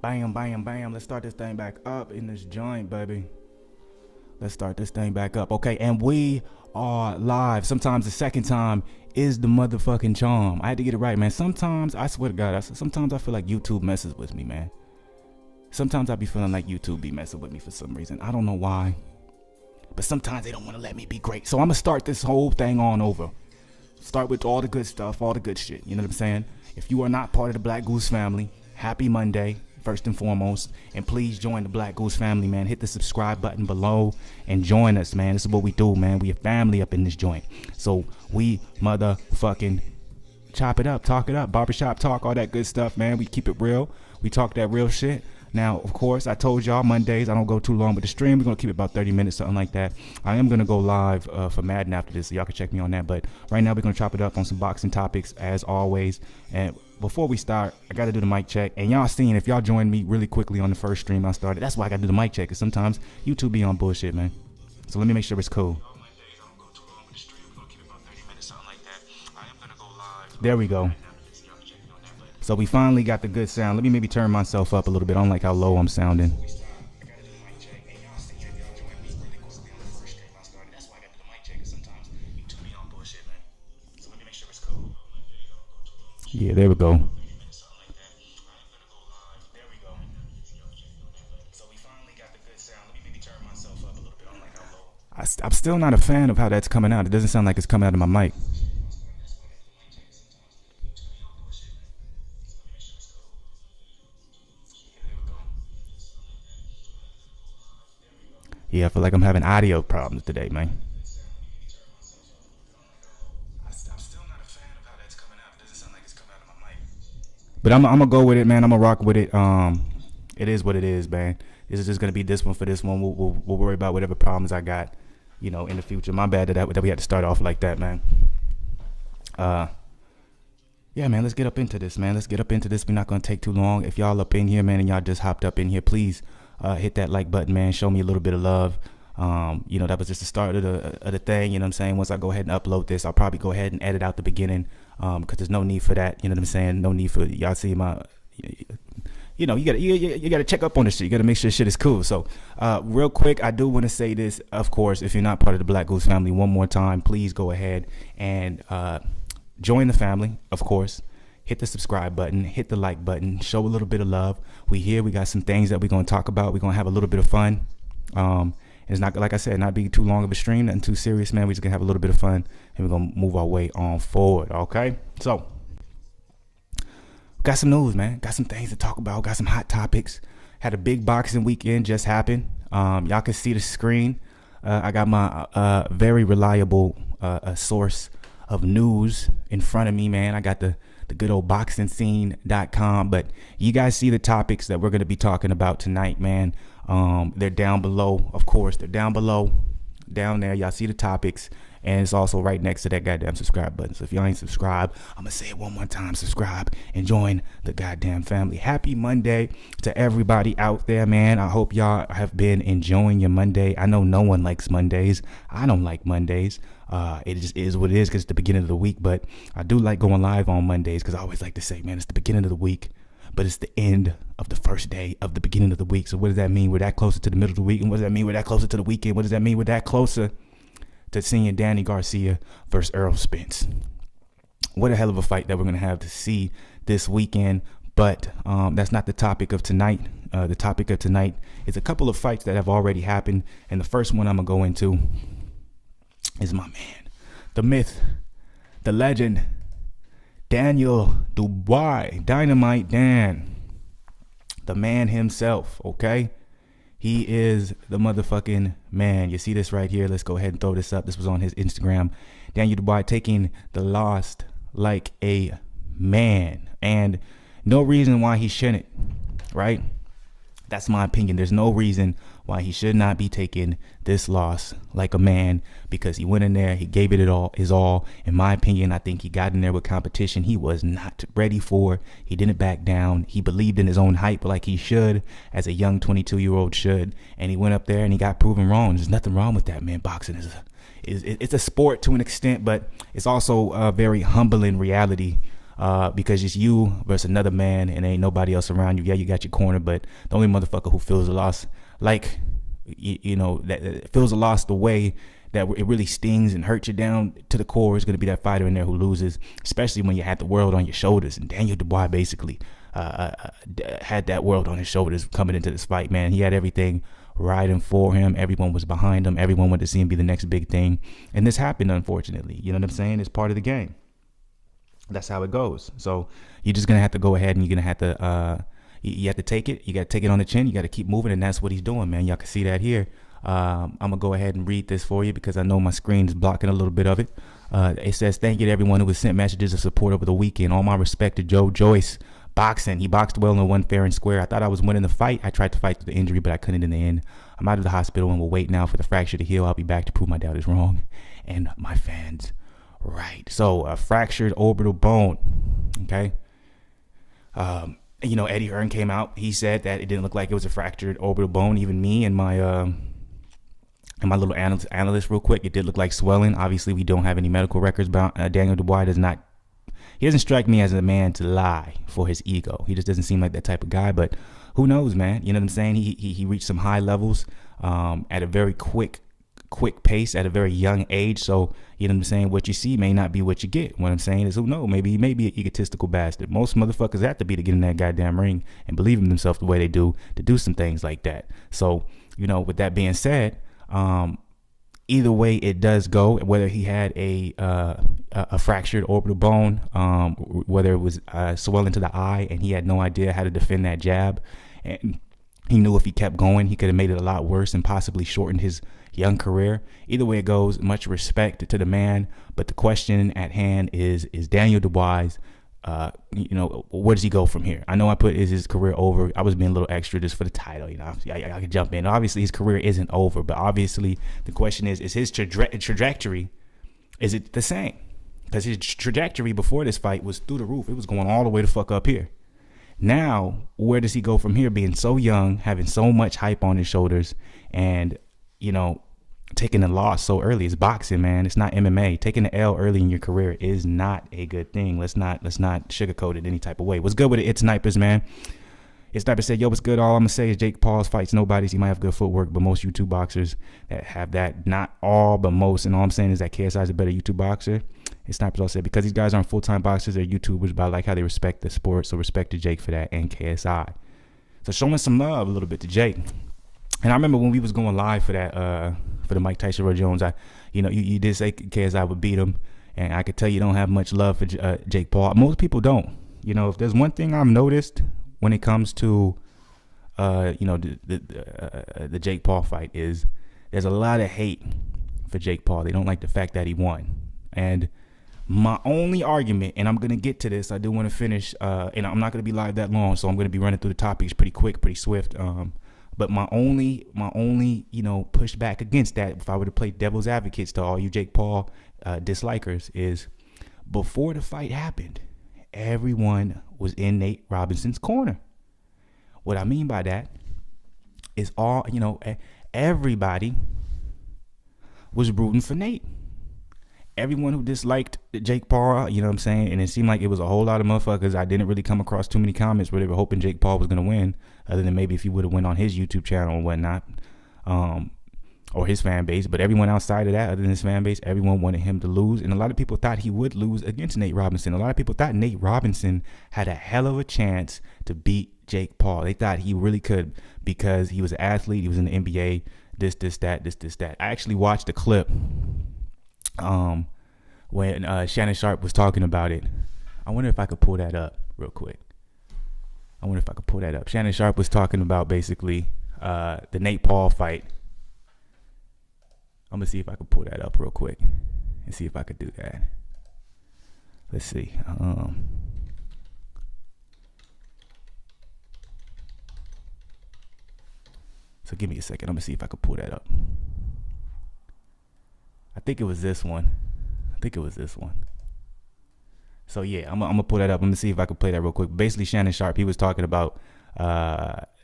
Bam, bam, bam. Let's start this thing back up in this joint, baby. Let's start this thing back up. Okay, and we are live. Sometimes the second time is the motherfucking charm. I had to get it right, man. Sometimes, I swear to God, sometimes I feel like YouTube messes with me, man. Sometimes I be feeling like YouTube be messing with me for some reason. I don't know why. But sometimes they don't want to let me be great. So I'm going to start this whole thing on over. Start with all the good stuff, all the good shit. You know what I'm saying? If you are not part of the Black Goose family, happy Monday, first and foremost. And please join the Black Goose family, man. Hit the subscribe button below and join us, man. This is what we do, man. We a family up in this joint. So we motherfucking chop it up, talk it up, barbershop talk, all that good stuff, man. We keep it real. We talk that real shit. Now, of course, I told y'all Mondays, I don't go too long with the stream. We're going to keep it about 30 minutes, something like that. I am going to go live for Madden after this, so y'all can check me on that. But right now, we're going to chop it up on some boxing topics, as always. And before we start, I got to do the mic check. And y'all seen, if y'all joined me really quickly on the first stream I started, that's why I got to do the mic check, because sometimes YouTube be on bullshit, man. So let me make sure it's cool. There we go. So we finally got the good sound. Let me maybe turn myself up a little bit. I don't like how low I'm sounding. Yeah, there we go. I'm still not a fan of how that's coming out. It doesn't sound like it's coming out of my mic. Yeah, I feel like I'm having audio problems today, man. But I'm gonna go with it, man. I'm gonna rock with it. It is what it is, man. This is just gonna be this one for this one. We'll worry about whatever problems I got, in the future. My bad that we had to start off like that, man. Yeah, man. Let's get up into this, man. We're not gonna take too long. If y'all up in here, man, and y'all just hopped up in here, please hit that like button, man. Show me a little bit of love. That was just the start of the thing. You know what I'm saying? Once I go ahead and upload this, I'll probably go ahead and edit out the beginning. Because there's no need for that. You know what I'm saying? No need for y'all see my. You gotta check up on this shit. You gotta make sure shit is cool. So, real quick, I do want to say this. Of course, if you're not part of the Black Goose family, one more time, please go ahead and join the family. Of course, hit the subscribe button, hit the like button, show a little bit of love. We here. We got some things that we're gonna talk about. We're gonna have a little bit of fun. It's not, like I said, not be too long of a stream, nothing too serious, man. We're just gonna have a little bit of fun, and we're gonna move our way on forward. Okay, so got some news, man. Got some things to talk about. Got some hot topics. Had a big boxing weekend just happen. Y'all can see the screen. I got my very reliable source of news in front of me, man. I got the good old boxingscene.com. But you guys see the topics that we're gonna be talking about tonight, man. They're down below, of course. They're down below, down there. Y'all see the topics, and it's also right next to that goddamn subscribe button. So if y'all ain't subscribed, I'm gonna say it one more time: subscribe and join the goddamn family. Happy Monday to everybody out there, man. I hope y'all have been enjoying your Monday. I know no one likes Mondays. I don't like Mondays. It just is what it is because it's the beginning of the week. But I do like going live on Mondays because I always like to say, man, it's the beginning of the week, but it's the end of the first day of the beginning of the week. So what does that mean? We're that closer to the middle of the week. And what does that mean? We're that closer to the weekend. What does that mean? We're that closer to seeing Danny Garcia versus Errol Spence. What a hell of a fight that we're going to have to see this weekend. But that's not the topic of tonight. The topic of tonight is a couple of fights that have already happened. And the first one I'm going to go into is my man, the myth, the legend, Daniel Dubois, Dynamite Dan, the man himself, okay? He is the motherfucking man. You see this right here? Let's go ahead and throw this up. This was on his Instagram. Daniel Dubois taking the loss like a man. And no reason why he shouldn't, right? That's my opinion. There's no reason why he should not be taking this loss like a man, because he went in there, he gave it his all. In my opinion, I think he got in there with competition he was not ready for. He didn't back down. He believed in his own hype like he should, as a young 22-year-old should. And he went up there and he got proven wrong. There's nothing wrong with that, man. Boxing it's a sport to an extent, but it's also a very humbling reality because it's you versus another man and ain't nobody else around you. Yeah, you got your corner, but the only motherfucker who feels the loss, like, that feels the loss the way that it really stings and hurts you down to the core is going to be that fighter in there who loses, especially when you had the world on your shoulders. And Daniel Dubois basically had that world on his shoulders coming into this fight, man. He had everything riding for him. Everyone was behind him. Everyone wanted to see him be the next big thing. And this happened, unfortunately. You know what I'm saying? It's part of the game. That's how it goes. So you're just going to have to go ahead and you're going to have to, you have to take it. You got to take it on the chin. You got to keep moving. And that's what he's doing, man. Y'all can see that here. I'm going to go ahead and read this for you because I know my screen is blocking a little bit of it. It says, thank you to everyone who has sent messages of support over the weekend. All my respect to Joe Joyce. Boxing. He boxed well and won fair and square. I thought I was winning the fight. I tried to fight through the injury, but I couldn't in the end. I'm out of the hospital and will wait now for the fracture to heal. I'll be back to prove my doubt is wrong and my fans right. So a fractured orbital bone. Okay. Eddie Hearn came out. He said that it didn't look like it was a fractured orbital bone. Even me and my little analyst real quick, it did look like swelling. Obviously, we don't have any medical records. But Daniel Dubois he doesn't strike me as a man to lie for his ego. He just doesn't seem like that type of guy. But who knows, man? You know what I'm saying? He reached some high levels at a very quick pace at a very young age. So, you know what I'm saying? What you see may not be what you get. What I'm saying is, who knows? Maybe he may be an egotistical bastard. Most motherfuckers have to be to get in that goddamn ring and believe in themselves the way they do to do some things like that. So, with that being said, either way it does go, whether he had a fractured orbital bone, whether it was swelling to the eye and he had no idea how to defend that jab, and he knew if he kept going he could have made it a lot worse and possibly shortened his young career. Either way it goes, much respect to the man, but the question at hand is Daniel Dubois, where does he go from here? I know I put, is his career over? I was being a little extra just for the title, I could jump in. Obviously his career isn't over, but obviously the question is his trajectory, is it the same? Because his trajectory before this fight was through the roof. It was going all the way the fuck up here. Now, where does he go from here, being so young, having so much hype on his shoulders, and, taking a loss so early? It's boxing, man. It's not MMA. Taking the L early in your career is not a good thing. Let's not sugarcoat it any type of way. What's good with it? It's Snipers, man. It's Sniper said, yo, what's good? All I'm gonna say is Jake Paul's fights nobody's. He might have good footwork, but most YouTube boxers that have that, not all, but most. And all I'm saying is that KSI is a better YouTube boxer. It's Snipers all said, because these guys aren't full-time boxers, they're YouTubers, but I like how they respect the sport. So respect to Jake for that, and KSI. So showing some love a little bit to Jake. And I remember when we was going live for that, for the Mike Tyson Roy Jones, you did say KSI would beat him, and I could tell you don't have much love for Jake Paul. Most people don't. If there's one thing I've noticed when it comes to, the Jake Paul fight, is there's a lot of hate for Jake Paul. They don't like the fact that he won. And my only argument, and I'm gonna get to this, I do want to finish, and I'm not gonna be live that long, so I'm gonna be running through the topics pretty quick, pretty swift. But my only, pushback against that, if I were to play devil's advocates to all you Jake Paul dislikers, is before the fight happened, everyone was in Nate Robinson's corner. What I mean by that is everybody was rooting for Nate. Everyone who disliked Jake Paul, you know what I'm saying? And it seemed like it was a whole lot of motherfuckers. I didn't really come across too many comments where they were hoping Jake Paul was going to win, other than maybe if he would have went on his YouTube channel and whatnot, or his fan base. But everyone outside of that, other than his fan base, everyone wanted him to lose. And a lot of people thought he would lose against Nate Robinson. A lot of people thought Nate Robinson had a hell of a chance to beat Jake Paul. They thought he really could, because he was an athlete. He was in the NBA, this, that. I actually watched a clip when Shannon Sharp was talking about it. I wonder if I could pull that up real quick. Shannon Sharp was talking about basically the Nate Paul fight. I'm gonna see if I can pull that up real quick and see if I could do that. Let's see. So give me a second. I'm gonna see if I could pull that up. I think it was this one. So yeah, I'm gonna pull that up. I'm gonna see if I can play that real quick. Basically, Shannon Sharp, he was talking about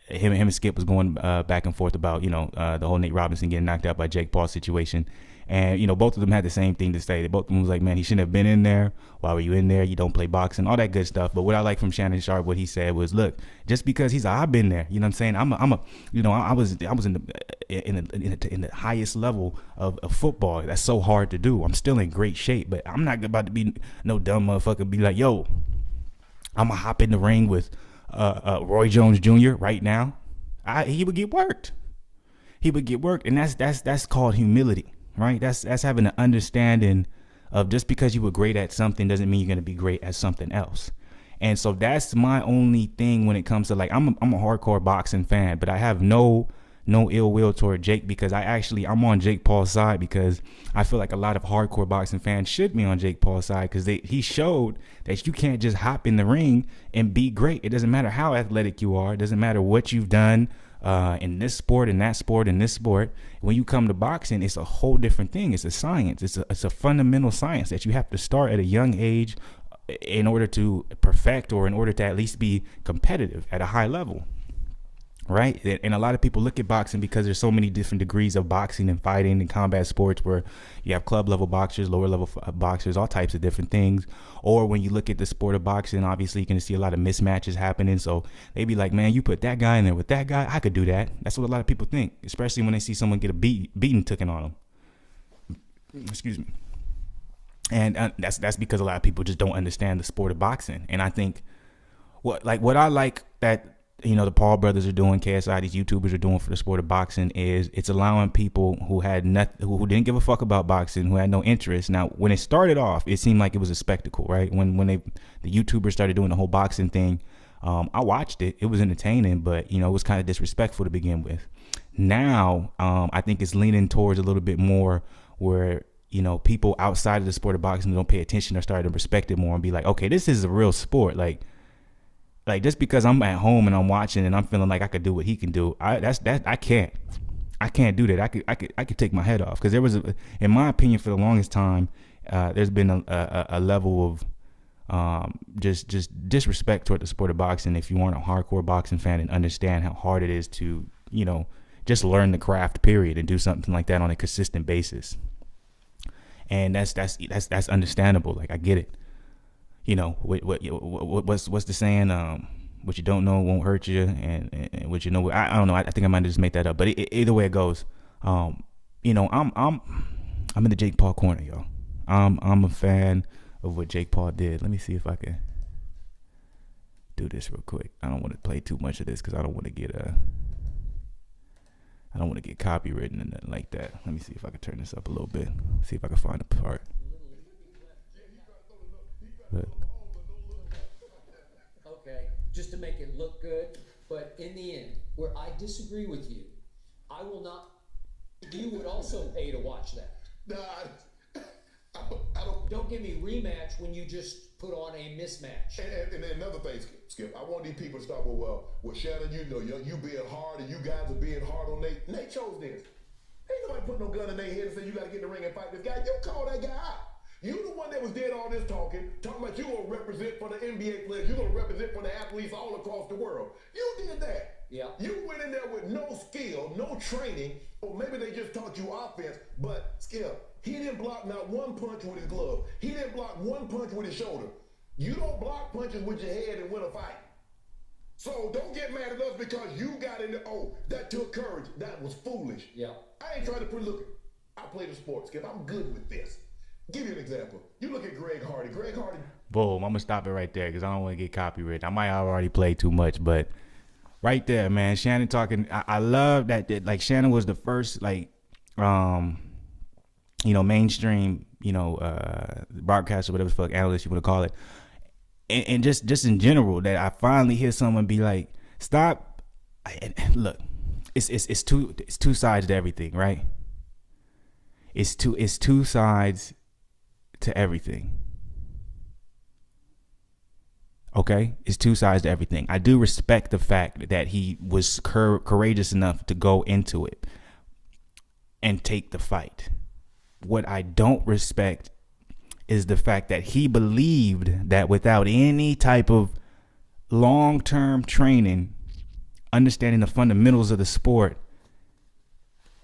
him and Skip was going back and forth about, the whole Nate Robinson getting knocked out by Jake Paul situation. And, both of them had the same thing to say. Both of them was like, man, he shouldn't have been in there. Why were you in there? You don't play boxing, all that good stuff. But what I like from Shannon Sharp, what he said was, look, just because I've been there, you know what I'm saying? I was in the highest level of football. That's so hard to do. I'm still in great shape, but I'm not about to be no dumb motherfucker be like, yo, I'm gonna hop in the ring with Roy Jones Jr. right now. He would get worked. And that's called humility. Right, that's having an understanding of just because you were great at something doesn't mean you're gonna be great at something else. And so that's my only thing when it comes to, like, I'm a hardcore boxing fan, but I have no ill will toward Jake, because I'm on Jake Paul's side, because I feel like a lot of hardcore boxing fans should be on Jake Paul's side, because he showed that you can't just hop in the ring and be great. It doesn't matter how athletic you are. It doesn't matter what you've done in this sport, in that sport, in this sport. When you come to boxing, it's a whole different thing. It's a science. It's a fundamental science that you have to start at a young age in order to perfect, or in order to at least be competitive at a high level. Right? And a lot of people look at boxing because there's so many different degrees of boxing and fighting and combat sports, where you have club level boxers, lower level boxers, all types of different things. Or when you look at the sport of boxing, obviously you can see a lot of mismatches happening. So they be like, man, you put that guy in there with that guy, I could do that. That's what a lot of people think, especially when they see someone get a beating taken on them. Excuse me. And that's because a lot of people just don't understand the sport of boxing. And I think what I like that, the Paul brothers are doing, KSI, these YouTubers are doing for the sport of boxing, is it's allowing people who had who didn't give a fuck about boxing, who had no interest. Now, when it started off, it seemed like it was a spectacle, right? When the YouTubers started doing the whole boxing thing, I watched it. It was entertaining, but it was kind of disrespectful to begin with. Now, I think it's leaning towards a little bit more where, people outside of the sport of boxing who don't pay attention are starting to respect it more and be like, okay, this is a real sport. Like just because I'm at home and I'm watching and I'm feeling like I could do what he can do, I can't do that. I could take my head off, because there was, in my opinion, for the longest time, there's been a level of just disrespect toward the sport of boxing if you aren't a hardcore boxing fan and understand how hard it is to just learn the craft, period, and do something like that on a consistent basis. And that's understandable. Like, I get it. What's the saying? What you don't know won't hurt you, and what you know, I don't know. I think I might have just made that up, but either way it goes, I'm in the Jake Paul corner, y'all. I'm a fan of what Jake Paul did. Let me see if I can do this real quick. I don't want to play too much of this because I don't want to get copywritten and nothing like that. Let me see if I can turn this up a little bit. See if I can find a part. Look. Okay, just to make it look good, but in the end, where I disagree with you, I will not. You would also pay to watch that. No, I don't. Don't give me rematch when you just put on a mismatch. And another thing, Skip, I want these people to start with, well, Shannon, you being hard, and you guys are being hard on Nate. Nate chose this. Ain't nobody put no gun in their head and say you got to get in the ring and fight this guy. You call that guy out. You the one that was did all this talking about you gonna represent for the NBA players, you gonna represent for the athletes all across the world. You did that. Yeah. You went in there with no skill, no training, or maybe they just taught you offense, but Skip, he didn't block not one punch with his glove. He didn't block one punch with his shoulder. You don't block punches with your head and win a fight. So don't get mad at us because you got in there, that took courage. That was foolish. Yeah. I ain't trying to look, I play the sport, Skip. I'm good with this. Give you an example. You look at Greg Hardy. Boom, I'm going to stop it right there because I don't want to get copyrighted. I might have already played too much, but right there, man, Shannon talking. I love that, like, Shannon was the first, like, mainstream, broadcaster, whatever the fuck, analyst you want to call it. And just in general, that I finally hear someone be like, stop. Look, it's two sides to everything, right? It's two sides to everything. Okay? It's two sides to everything. I do respect the fact that he was courageous enough to go into it and take the fight. What I don't respect is the fact that he believed that without any type of long-term training understanding the fundamentals of the sport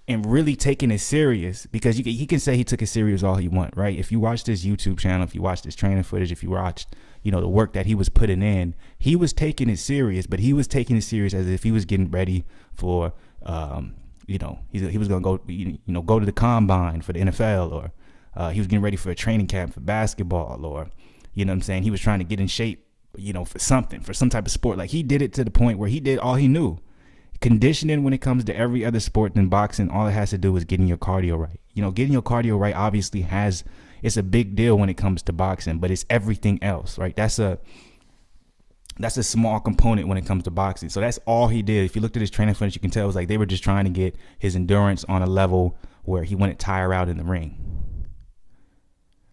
and really taking it serious, because he can say he took it serious all he want, right? If you watch this YouTube channel, if you watch this training footage, if you watched, the work that he was putting in, he was taking it serious, but he was taking it serious as if he was getting ready for, he was going to go to the combine for the NFL, or he was getting ready for a training camp for basketball, or, you know what I'm saying? He was trying to get in shape, for something, for some type of sport. Like, he did it to the point where he did all he knew. Conditioning, when it comes to every other sport than boxing, all it has to do is getting your cardio right. Getting your cardio right obviously it's a big deal when it comes to boxing, but it's everything else, right? That's a small component when it comes to boxing. So that's all he did. If you looked at his training footage, you can tell it was like they were just trying to get his endurance on a level where he wouldn't tire out in the ring.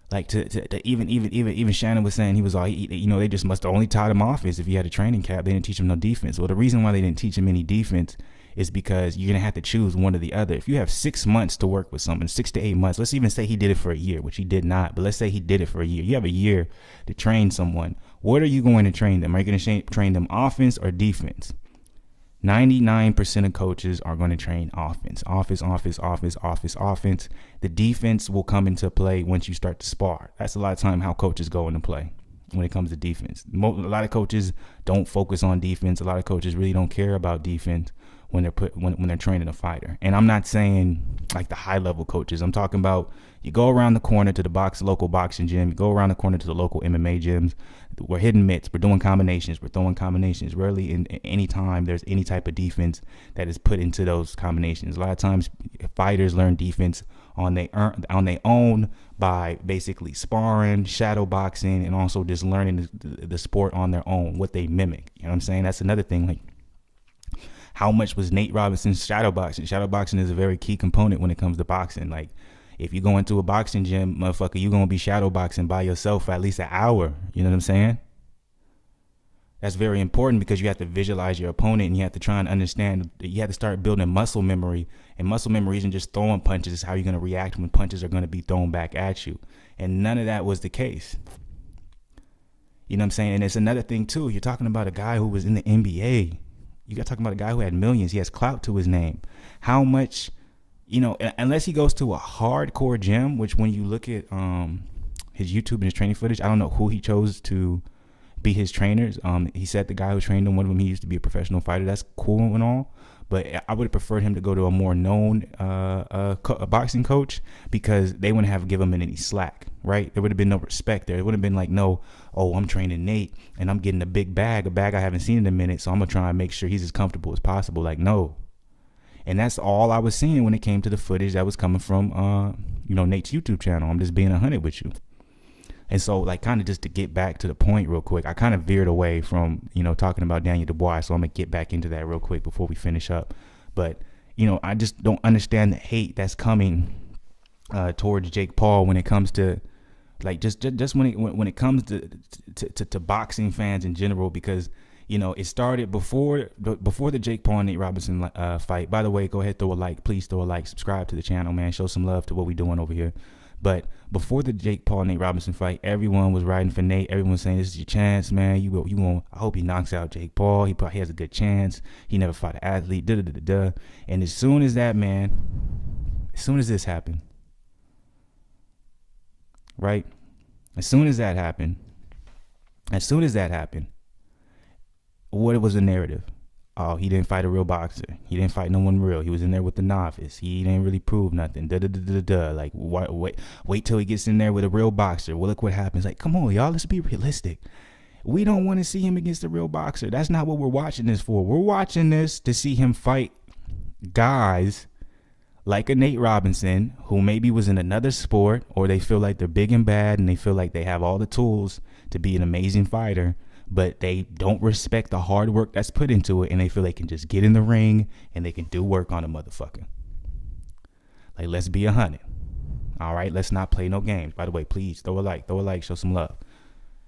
Like to even Shannon was saying, he was all, they just must have only taught him offense if he had a training camp. They didn't teach him no defense. Well, the reason why they didn't teach him any defense is because you're going to have to choose one or the other. If you have 6 months to work with someone, 6 to 8 months, let's even say he did it for a year, which he did not, but let's say he did it for a year. You have a year to train someone. What are you going to train them? Are you going to train them offense or defense? 99% of coaches are going to train offense. Offense. The defense will come into play once you start to spar. That's a lot of time how coaches go into play when it comes to defense. A lot of coaches don't focus on defense. A lot of coaches really don't care about defense when they're training a fighter. And I'm not saying like the high level coaches. I'm talking about, you go around the corner to the local boxing gym, you go around the corner to the local MMA gyms. We're hitting mitts, we're doing combinations, we're throwing combinations. Rarely in any time there's any type of defense that is put into those combinations. A lot of times fighters learn defense on their own by basically sparring, shadow boxing, and also just learning the sport on their own, what they mimic. You know what I'm saying? That's another thing. Like, how much was Nate Robinson's shadow boxing? Shadow boxing is a very key component when it comes to boxing. Like, if you go into a boxing gym, motherfucker, you're going to be shadow boxing by yourself for at least an hour. You know what I'm saying? That's very important, because you have to visualize your opponent, and you have to try and understand. You have to start building muscle memory. And muscle memory isn't just throwing punches. It's how you're going to react when punches are going to be thrown back at you. And none of that was the case. You know what I'm saying? And it's another thing, too. You're talking about a guy who was in the NBA. You're talking about a guy who had millions. He has clout to his name. How much, unless he goes to a hardcore gym, which when you look at his YouTube and his training footage, I don't know who he chose to be his trainers. He said the guy who trained him, one of them, he used to be a professional fighter. That's cool and all. But I would have preferred him to go to a more known a boxing coach, because they wouldn't have given him any slack, right? There would have been no respect there. It would have been like, no, I'm training Nate and I'm getting a bag I haven't seen in a minute, so I'm going to try and make sure he's as comfortable as possible. Like, no. And that's all I was seeing when it came to the footage that was coming from, Nate's YouTube channel. I'm just being 100 with you. And so, like, kind of just to get back to the point real quick, I kind of veered away from, talking about Daniel Dubois. So I'm going to get back into that real quick before we finish up. But, I just don't understand the hate that's coming towards Jake Paul when it comes to, like, just when it comes to boxing fans in general, because, it started before the Jake Paul and Nate Robinson fight. By the way, go ahead, throw a like. Please throw a like. Subscribe to the channel, man. Show some love to what we're doing over here. But before the Jake Paul Nate Robinson fight, everyone was riding for Nate. Everyone was saying, this is your chance, man. You won't. I hope he knocks out Jake Paul. He probably has a good chance. He never fought an athlete. And as soon as this happened, right? As soon as that happened, what was the narrative? Oh, he didn't fight a real boxer. He didn't fight no one real. He was in there with the novice. He didn't really prove nothing. Like, wait till he gets in there with a real boxer. Well, look what happens. Like, come on, y'all. Let's be realistic. We don't want to see him against a real boxer. That's not what we're watching this for. We're watching this to see him fight guys like a Nate Robinson, who maybe was in another sport, or they feel like they're big and bad and they feel like they have all the tools to be an amazing fighter, but they don't respect the hard work that's put into it, and they feel they can just get in the ring and they can do work on a motherfucker. Like, let's be 100. All right, let's not play no games. By the way, please throw a like, show some love.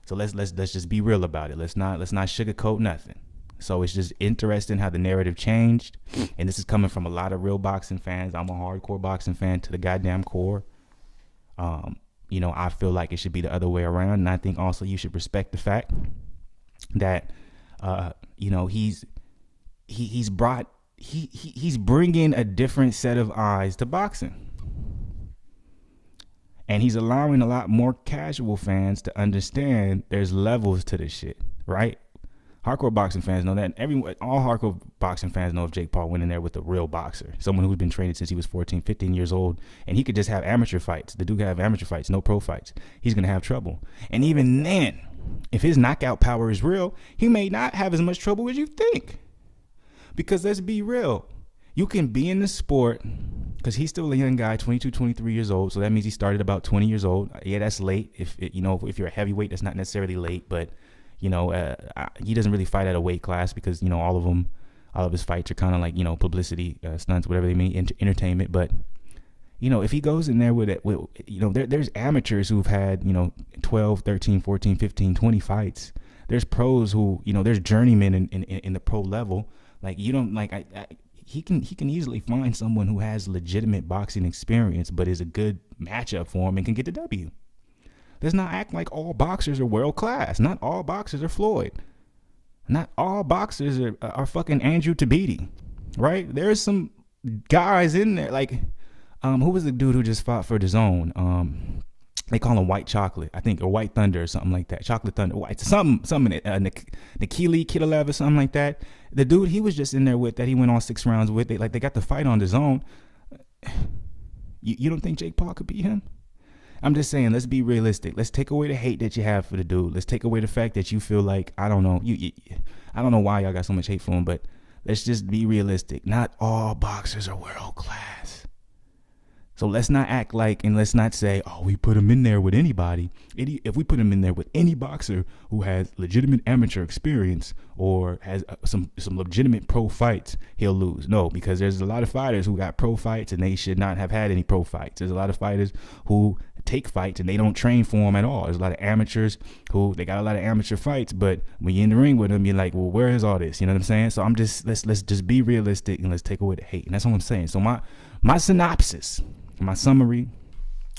So let's just be real about it. Let's not sugarcoat nothing. So it's just interesting how the narrative changed, and this is coming from a lot of real boxing fans. I'm a hardcore boxing fan to the goddamn core. I feel like it should be the other way around, and I think also you should respect the fact that he's bringing a different set of eyes to boxing. And he's allowing a lot more casual fans to understand there's levels to this shit, right? Hardcore boxing fans know that. All hardcore boxing fans know if Jake Paul went in there with a real boxer, someone who's been training since he was 14, 15 years old, and he could just have amateur fights. The dude could have amateur fights, no pro fights. He's going to have trouble. And even then, if his knockout power is real, he may not have as much trouble as you think. Because let's be real, you can be in the sport, because he's still a young guy, 22, 23 years old, so that means he started about 20 years old. Yeah, that's late. If you're a heavyweight, that's not necessarily late, but he doesn't really fight at a weight class because, all of his fights are kind of like, publicity stunts, whatever they mean, entertainment. But, if he goes in there there's amateurs who've had, 12, 13, 14, 15, 20 fights. There's pros who, there's journeymen in the pro level. Like, he can easily find someone who has legitimate boxing experience, but is a good matchup for him and can get the W. Let's not act like all boxers are world class. Not all boxers are Floyd. Not all boxers are fucking Andrew Tabiti, right? There's some guys in there like, who was the dude who just fought for the zone? They call him White Chocolate, I think, or White Thunder or something like that. Chocolate Thunder, White, something in it, Nikili Kitalev or something like that. The dude he was just in there with that he went on 6 rounds with, they got the fight on the zone. You don't think Jake Paul could beat him? I'm just saying, let's be realistic. Let's take away the hate that you have for the dude. Let's take away the fact that you feel like, I don't know, I don't know why y'all got so much hate for him, but let's just be realistic. Not all boxers are world class. So let's not act like, and let's not say, oh, we put him in there with anybody. If we put him in there with any boxer who has legitimate amateur experience or has some legitimate pro fights, he'll lose. No, because there's a lot of fighters who got pro fights and they should not have had any pro fights. There's a lot of fighters who take fights and they don't train for them at all. There's a lot of amateurs who they got a lot of amateur fights, but when you're in the ring with them, you're like, well, where is all this? You know what I'm saying? So let's just be realistic and let's take away the hate. And that's what I'm saying. So my synopsis, my summary,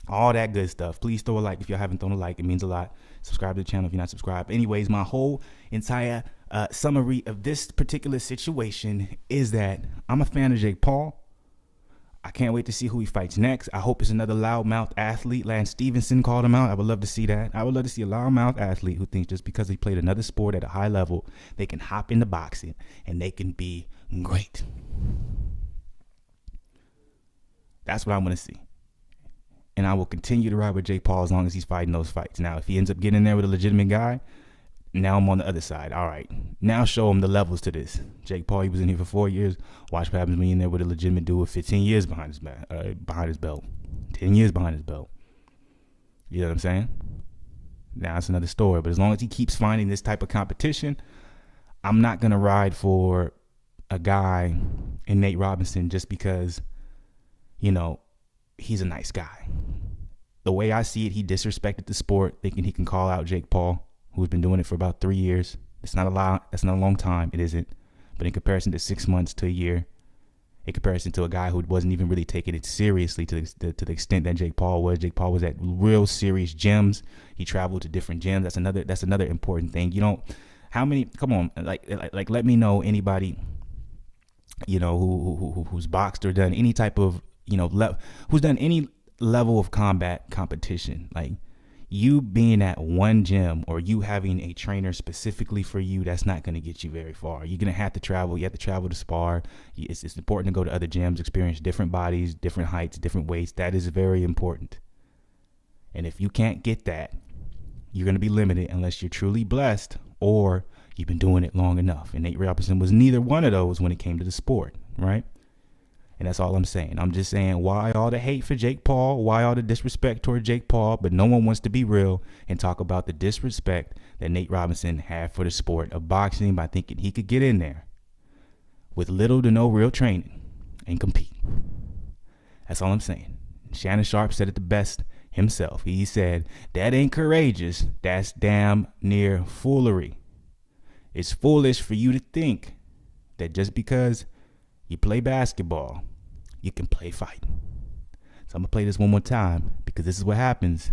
all that good stuff. Please throw a like if y'all haven't thrown a like. It means a lot. Subscribe to the channel if you're not subscribed. Anyways, my whole entire summary of this particular situation is that I'm a fan of Jake Paul. I can't wait to see who he fights next. I hope it's another loudmouth athlete. Lance Stevenson called him out. I would love to see that. I would love to see a loudmouth athlete who thinks just because he played another sport at a high level, they can hop into boxing and they can be great. That's what I want to see. And I will continue to ride with Jake Paul as long as he's fighting those fights. Now, if he ends up getting in there with a legitimate guy, now I'm on the other side. All right. Now show him the levels to this. Jake Paul, he was in here for 4 years. Watch what happens when you're in there with a legitimate dude with 15 years behind his belt. 10 years behind his belt. You know what I'm saying? Now it's another story. But as long as he keeps finding this type of competition, I'm not going to ride for a guy in Nate Robinson just because, he's a nice guy. The way I see it, he disrespected the sport, thinking he can call out Jake Paul, who's been doing it for about 3 years. It's not a lot. That's not a long time. It isn't. But in comparison to 6 months to a year, in comparison to a guy who wasn't even really taking it seriously to the extent that Jake Paul was. Jake Paul was at real serious gyms. He traveled to different gyms. That's another important thing. Come on, like let me know anybody, who's boxed or done any type of, who's done any level of combat competition. Like, you being at one gym or you having a trainer specifically for you, that's not going to get you very far. You're going to have to travel. You have to travel to spar. It's important to go to other gyms, experience different bodies, different heights, different weights. That is very important. And if you can't get that, you're going to be limited unless you're truly blessed or you've been doing it long enough. And Nate Robinson was neither one of those when it came to the sport, right? And that's all I'm saying. I'm just saying, why all the hate for Jake Paul? Why all the disrespect toward Jake Paul? But no one wants to be real and talk about the disrespect that Nate Robinson had for the sport of boxing by thinking he could get in there with little to no real training and compete. That's all I'm saying. Shannon Sharp said it the best himself. He said, that ain't courageous. That's damn near foolery. It's foolish for you to think that just because you play basketball, you can play fight. So I'm going to play this one more time because this is what happens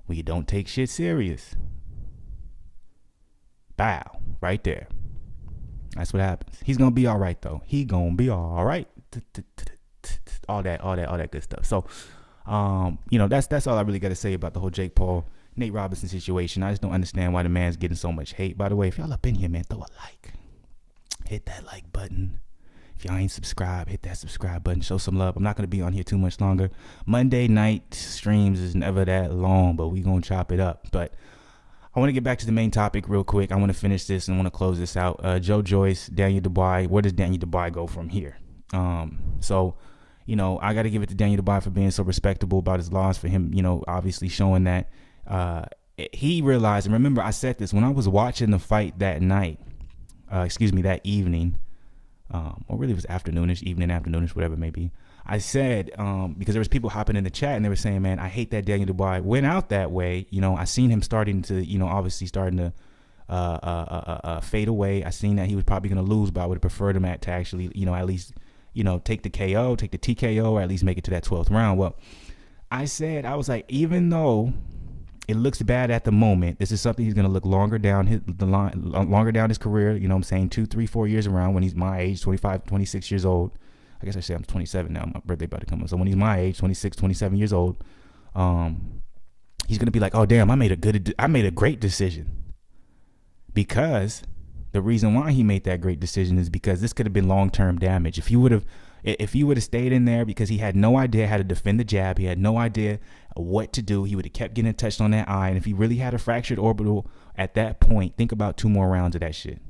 when you don't take shit serious. Bow, right there. That's what happens. He's gonna be all right though. He gonna be all right. All that good stuff. So, that's all I really got to say about the whole Jake Paul, Nate Robinson situation. I just don't understand why the man's getting so much hate. By the way, if y'all up in here, man, throw a like. Hit that like button. If y'all ain't subscribed, hit that subscribe button. Show some love. I'm not going to be on here too much longer. Monday night streams is never that long, but we going to chop it up. But I want to get back to the main topic real quick. I want to finish this and want to close this out. Joe Joyce, Daniel Dubois. Where does Daniel Dubois go from here? I got to give it to Daniel Dubois for being so respectable about his loss, for him, obviously showing that he realized, and remember I said this when I was watching the fight that night, that evening, or really it was afternoonish, whatever it may be. I said, because there was people hopping in the chat and they were saying, man, I hate that Daniel Dubois went out that way. I seen him starting to, obviously starting to fade away. I seen that he was probably going to lose, but I would have preferred him to actually, at least, take the KO, take the TKO, or at least make it to that 12th round. Well, I was like, even though it looks bad at the moment, this is something he's going to look longer down his career, 2, 3, 4 years around when he's my age, 25, 26 years old. I guess I say I'm 27 now, my birthday about to come up. So when he's my age, 26, 27 years old, he's going to be like, oh damn, I made a great decision. Because the reason why he made that great decision is because this could have been long-term damage. If he would have stayed in there, because he had no idea how to defend the jab, he had no idea what to do, he would have kept getting touched on that eye. And if he really had a fractured orbital at that point, think about 2 more rounds of that shit.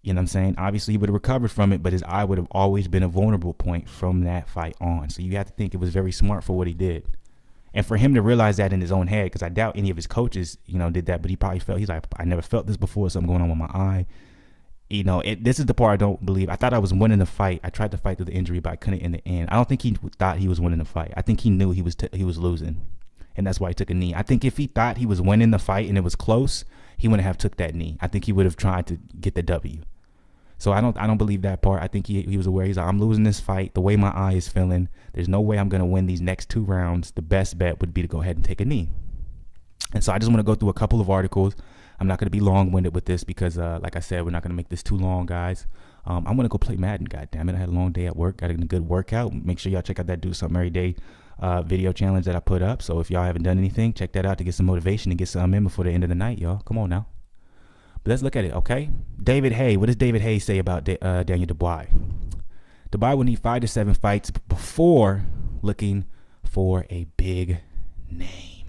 You know what I'm saying? Obviously, he would have recovered from it, but his eye would have always been a vulnerable point from that fight on. So you have to think it was very smart for what he did. And for him to realize that in his own head, because I doubt any of his coaches, did that, but he probably he's like, I never felt this before, something going on with my eye. This is the part I don't believe. I thought I was winning the fight. I tried to fight through the injury, but I couldn't in the end. I don't think he thought he was winning the fight. I think he knew he was losing, and that's why he took a knee. I think if he thought he was winning the fight and it was close, he wouldn't have took that knee. I think he would have tried to get the W. So I don't believe that part. I think he was aware. He's like, I'm losing this fight. The way my eye is feeling, there's no way I'm going to win these next 2 rounds. The best bet would be to go ahead and take a knee. And so I just want to go through a couple of articles. I'm not going to be long-winded with this because, like I said, we're not going to make this too long, guys. I'm going to go play Madden, goddammit. I had a long day at work. Got a good workout. Make sure y'all check out that Do Something Every Day video challenge that I put up. So if y'all haven't done anything, check that out to get some motivation and get something in before the end of the night, y'all. Come on now. But let's look at it, okay? David Hay. What does David Hay say about Daniel Dubois? Dubois will need 5 to 7 fights before looking for a big name.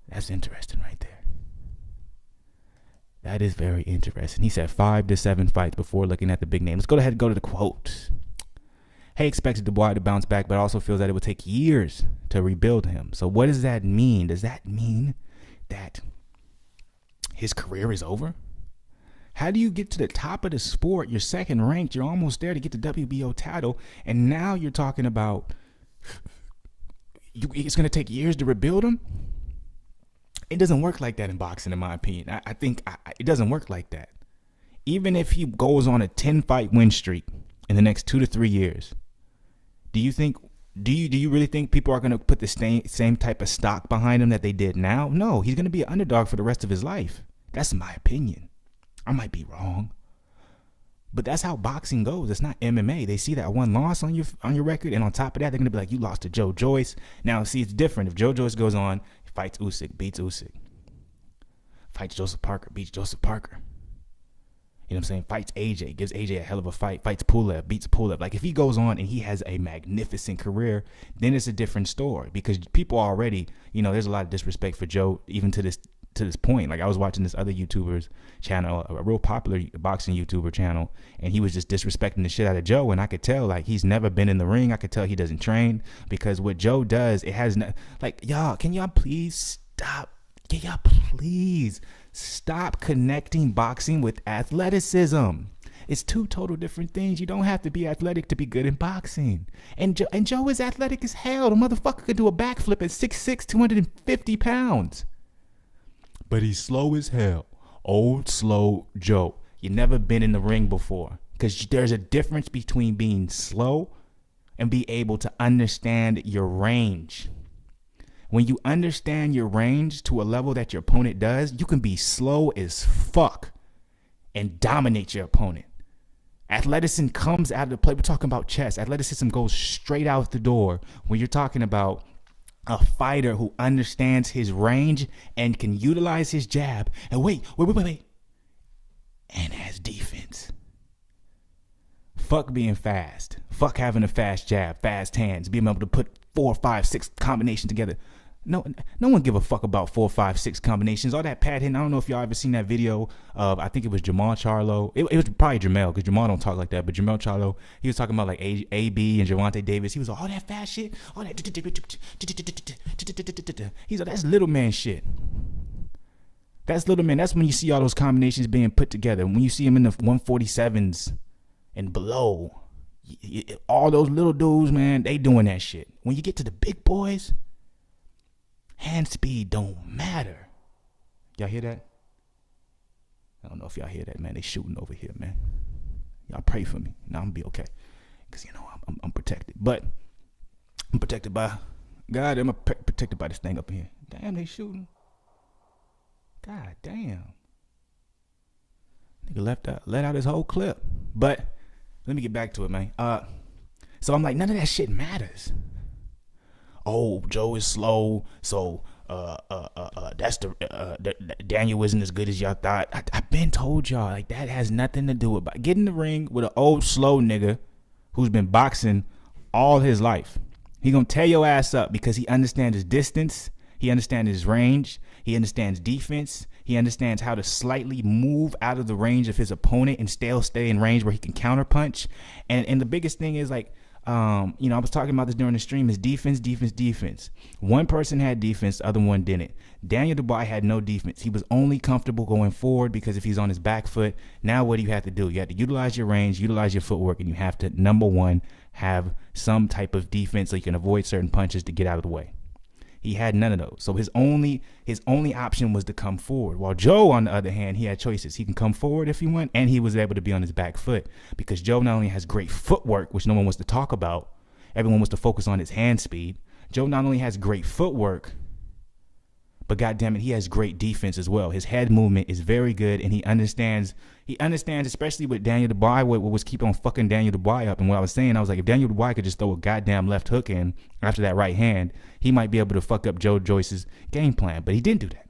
That's interesting right there. That is very interesting. He said 5 to 7 fights before looking at the big name. Let's go ahead and go to the quote. Hay expects Dubois to bounce back, but also feels that it would take years to rebuild him. So what does that mean? Does that mean that his career is over? How do you get to the top of the sport? You're second ranked. You're almost there to get the WBO title. And now you're talking about it's going to take years to rebuild him? It doesn't work like that in boxing, in my opinion. I think it doesn't work like that. Even if he goes on a 10-fight win streak in the next 2 to 3 years, do you really think people are going to put the same type of stock behind him that they did now? No, he's going to be an underdog for the rest of his life. That's my opinion. I might be wrong, but that's how boxing goes. It's not MMA. They see that one loss on your record, and on top of that, they're going to be like, you lost to Joe Joyce. Now, see, it's different. If Joe Joyce goes on, fights Usyk, beats Usyk. Fights Joseph Parker, beats Joseph Parker. You know what I'm saying? Fights AJ, gives AJ a hell of a fight. Fights Pulev, beats Pulev. Like, if he goes on and he has a magnificent career, then it's a different story, because people already, there's a lot of disrespect for Joe, even to this point. Like, I was watching this other YouTuber's channel, a real popular boxing YouTuber channel, and he was just disrespecting the shit out of Joe, and I could tell, like, he's never been in the ring. I could tell he doesn't train, because what Joe does, it has no, like, y'all, can y'all please stop? Can y'all please stop connecting boxing with athleticism? It's 2 total different things. You don't have to be athletic to be good in boxing. And Joe is athletic as hell. The motherfucker could do a backflip at 6'6", 250 pounds. But he's slow as hell. Old, slow Joe. You never been in the ring before. Because there's a difference between being slow and be able to understand your range. When you understand your range to a level that your opponent does, you can be slow as fuck and dominate your opponent. Athleticism comes out of the play. We're talking about chess. Athleticism goes straight out the door when you're talking about a fighter who understands his range and can utilize his jab. And wait. And has defense. Fuck being fast. Fuck having a fast jab, fast hands, being able to put 4, 5, 6 combinations together. No one give a fuck about 4, 5, 6 combinations. All that pad hitting. I don't know if y'all ever seen that video of, I think it was Jamal Charlo. It was probably Jamel, because Jamal don't talk like that. But Jamal Charlo, he was talking about like AB and Javante Davis. He was like, all that fast shit, all that. He's like, that's little man shit. That's little man. That's when you see all those combinations being put together. When you see them in the 147s and below, all those little dudes, man, they doing that shit. When you get to the big boys, hand speed don't matter. Y'all hear that? I don't know if y'all hear that, man. They shooting over here, man. Y'all pray for me. Now I'm gonna be okay, because I'm protected. But I'm protected by God. I'm protected by this thing up in here. Damn, they shooting. God damn. Nigga let out his whole clip. But let me get back to it, man. So I'm like, none of that shit matters. Oh, Joe is slow, so that's Daniel isn't as good as y'all thought. I've been told y'all, like, that has nothing to do with get in the ring with an old slow nigga who's been boxing all his life. He gonna tear your ass up because he understands his distance, he understands his range, he understands defense, he understands how to slightly move out of the range of his opponent and still stay in range where he can counterpunch. And the biggest thing is, like, I was talking about this during the stream, is defense. One person had defense, the other one didn't. Daniel Dubois had no defense. He was only comfortable going forward because if he's on his back foot, now what do you have to do? You have to utilize your range, utilize your footwork, and you have to, number one, have some type of defense so you can avoid certain punches to get out of the way. He had none of those. So his only option was to come forward. While Joe, on the other hand, he had choices. He can come forward if he wants, and he was able to be on his back foot because Joe not only has great footwork, which no one wants to talk about, everyone wants to focus on his hand speed. Joe not only has great footwork, but goddamn it, he has great defense as well. His head movement is very good, and he understands, especially with Daniel Dubois, what was keep on fucking Daniel Dubois up. And what I was saying, I was like, if Daniel Dubois could just throw a goddamn left hook in after that right hand, he might be able to fuck up Joe Joyce's game plan. But he didn't do that.